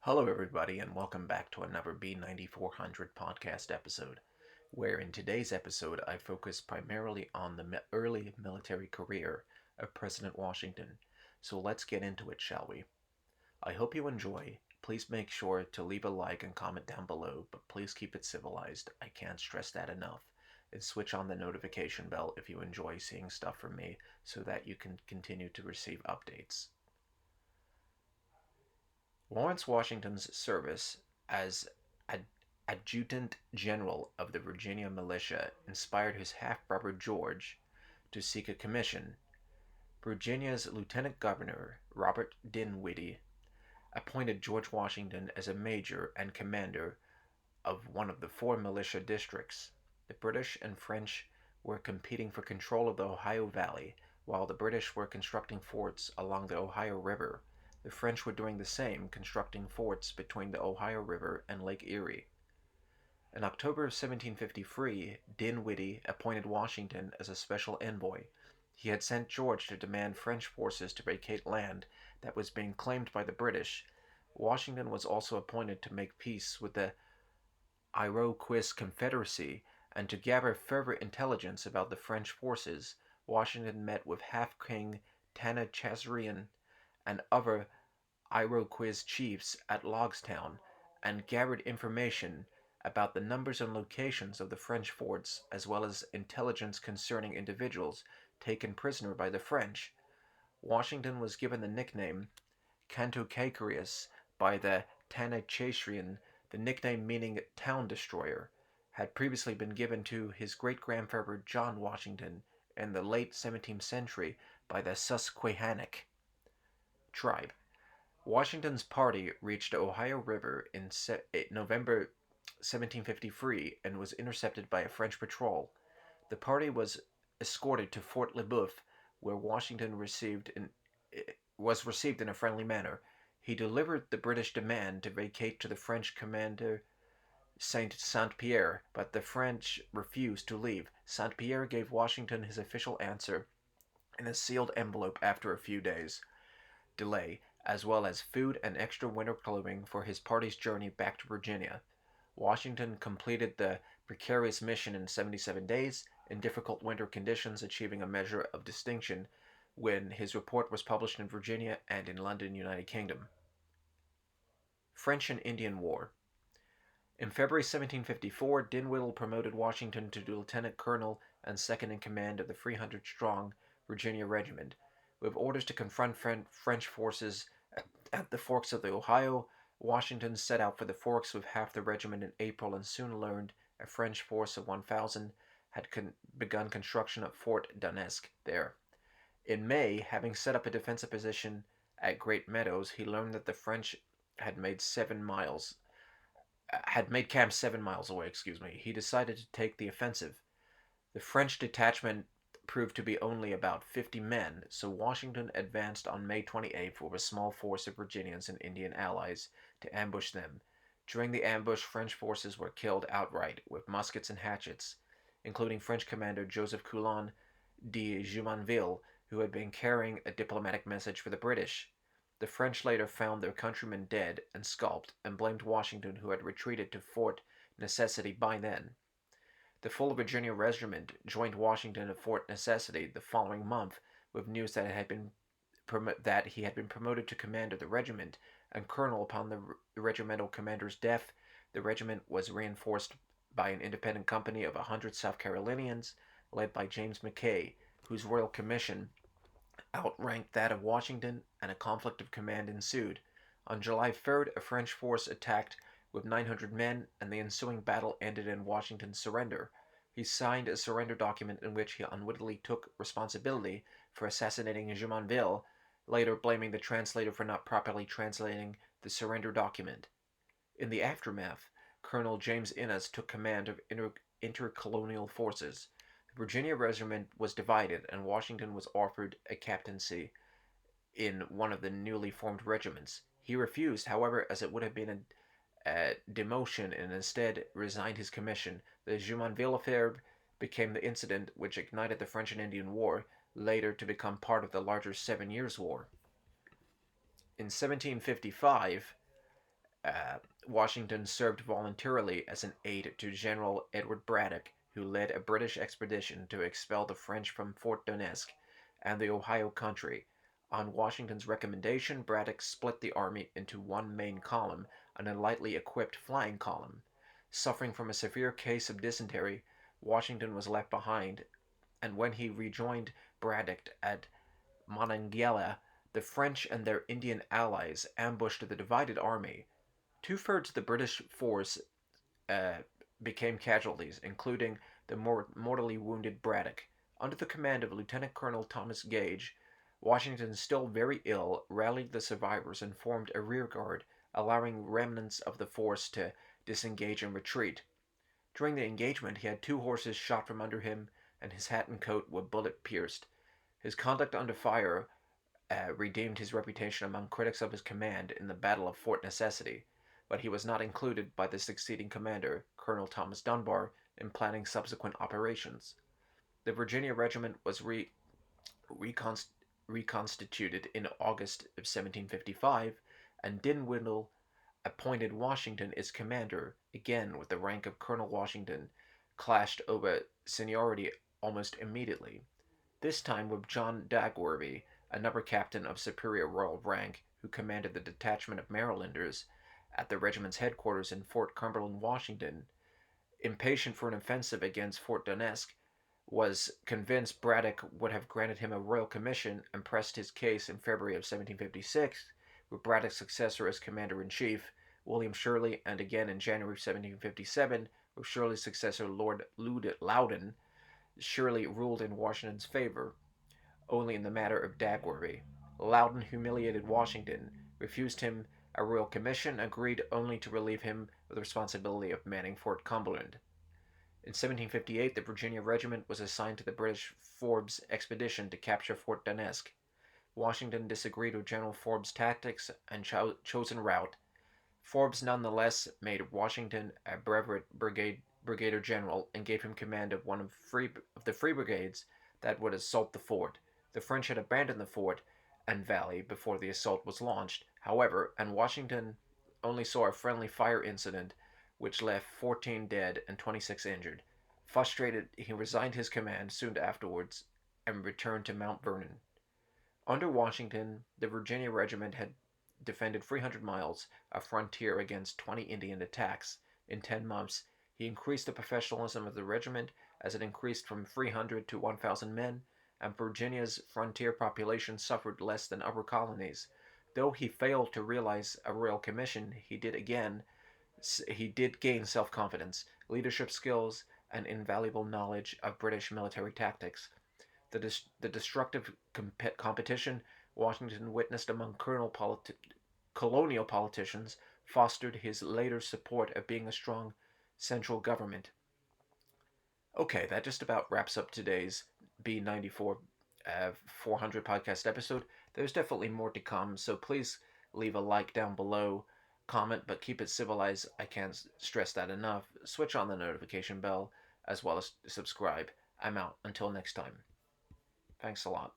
Hello, everybody, and welcome back to another B9400 podcast episode, where in today's episode I focus primarily on the early military career of President Washington. So let's get into it, shall we? I hope you enjoy. Please make sure to leave a like and comment down below, but please keep it civilized. I can't stress that enough. And switch on the notification bell if you enjoy seeing stuff from me so that you can continue to receive updates. Lawrence Washington's service as ad- Adjutant General of the Virginia militia inspired his half-brother George to seek a commission. Virginia's Lieutenant Governor, Robert Dinwiddie, appointed George Washington as a major and commander of one of the four militia districts. The British and French were competing for control of the Ohio Valley, while the British were constructing forts along the Ohio River. The French were doing the same, constructing forts between the Ohio River and Lake Erie. In October of 1753, Dinwiddie appointed Washington as a special envoy. He had sent George to demand French forces to vacate land that was being claimed by the British. Washington was also appointed to make peace with the Iroquois Confederacy and to gather further intelligence about the French forces. Washington met with Half-King TANACHERISON and other Iroquois chiefs at Logstown and gathered information about the numbers and locations of the French forts as well as intelligence concerning individuals taken prisoner by the French. Washington was given the nickname Cantucacarius by the Tanacherian. The nickname meaning town destroyer had previously been given to his great-grandfather John Washington in the late 17th century by the Susquehannock tribe. Washington's party reached the Ohio River in November 1753 and was intercepted by a French patrol. The party was escorted to Fort Le Boeuf, where Washington was received in a friendly manner. He delivered the British demand to vacate to the French commander Saint Pierre, but the French refused to leave. Saint Pierre gave Washington his official answer in a sealed envelope after a few days' delay, as well as food and extra winter clothing for his party's journey back to Virginia. Washington completed the precarious mission in 77 days in difficult winter conditions, achieving a measure of distinction when his report was published in Virginia and in London, United Kingdom. French and Indian War. In February 1754, Dinwiddie promoted Washington to lieutenant colonel and second in command of the 300-strong Virginia Regiment. With orders to confront French forces at the forks of the Ohio, Washington set out for the forks with half the regiment in April and soon learned a French force of 1,000 had begun construction of Fort Donelsk there. In May, having set up a defensive position at Great Meadows, he learned that the French had made camp 7 miles away. He decided to take the offensive. The French detachment proved to be only about 50 men, so Washington advanced on May 28th with a small force of Virginians and Indian allies to ambush them. During the ambush, French forces were killed outright with muskets and hatchets, including French commander Joseph Coulon de Jumonville, who had been carrying a diplomatic message for the British. The French later found their countrymen dead and scalped and blamed Washington, who had retreated to Fort Necessity by then. The full Virginia Regiment joined Washington at Fort Necessity the following month with news that he had been promoted to command of the regiment and colonel upon the regimental commander's death. The regiment was reinforced by an independent company of 100 South Carolinians led by James McKay, whose royal commission outranked that of Washington, and a conflict of command ensued. On July 3rd, a French force attacked with 900 men, and the ensuing battle ended in Washington's surrender. He signed a surrender document in which he unwittingly took responsibility for assassinating Jumonville, later blaming the translator for not properly translating the surrender document. In the aftermath, Colonel James Innes took command of intercolonial forces. The Virginia Regiment was divided, and Washington was offered a captaincy in one of the newly formed regiments. He refused, however, as it would have been a demotion, and instead resigned his commission. The Jumonville affair became the incident which ignited the French and Indian War, later to become part of the larger 7 Years' War. In 1755, Uh, Washington served voluntarily as an aide to General Edward Braddock, who led a British expedition to expel the French from Fort Donetsk and the Ohio country. On Washington's recommendation, Braddock split the army into one main column and a lightly equipped flying column. Suffering from a severe case of dysentery, Washington was left behind, and when he rejoined Braddock at Monongahela, the French and their Indian allies ambushed the divided army. Two-thirds of the British force uh, became casualties, including the mortally wounded Braddock. Under the command of Lieutenant Colonel Thomas Gage, Washington, still very ill, rallied the survivors and formed a rearguard, allowing remnants of the force to disengage and retreat. During the engagement, he had two horses shot from under him, and his hat and coat were bullet pierced. His conduct under fire redeemed his reputation among critics of his command in the Battle of Fort Necessity, but he was not included by the succeeding commander, Colonel Thomas Dunbar, in planning subsequent operations. The Virginia Regiment was reconst- reconstituted in August of 1755, and Dinwiddie appointed Washington its commander, again with the rank of Colonel Washington, clashed over seniority almost immediately, this time with John Dagworthy, another captain of superior royal rank, who commanded the detachment of Marylanders at the regiment's headquarters in Fort Cumberland, Washington. Impatient for an offensive against Fort Donetsk, was convinced Braddock would have granted him a royal commission and pressed his case in February of 1756, with Braddock's successor as commander-in-chief, William Shirley, and again in January 1757, with Shirley's successor Lord Loudon. Shirley ruled in Washington's favor, only in the matter of Dagworthy. Loudon humiliated Washington, refused him a royal commission, and agreed only to relieve him of the responsibility of manning Fort Cumberland. In 1758, the Virginia Regiment was assigned to the British Forbes expedition to capture Fort Donetsk. Washington disagreed with General Forbes' tactics and chosen route. Forbes nonetheless made Washington a brevet brigadier general and gave him command of one of the free brigades that would assault the fort. The French had abandoned the fort and valley before the assault was launched, however, and Washington only saw a friendly fire incident which left 14 dead and 26 injured. Frustrated, he resigned his command soon afterwards and returned to Mount Vernon. Under Washington, the Virginia Regiment had defended 300 miles of frontier against 20 Indian attacks. In 10 months, he increased the professionalism of the regiment as it increased from 300 to 1,000 men, and Virginia's frontier population suffered less than other colonies. Though he failed to realize a royal commission, he did gain self-confidence, leadership skills, and invaluable knowledge of British military tactics. The destructive competition Washington witnessed among colonial politicians fostered his later support of being a strong central government. Okay, that just about wraps up today's B94 400 podcast episode. There's definitely more to come, so please leave a like down below, comment, but keep it civilized. I can't stress that enough. Switch on the notification bell, as well as subscribe. I'm out. Until next time. Thanks a lot.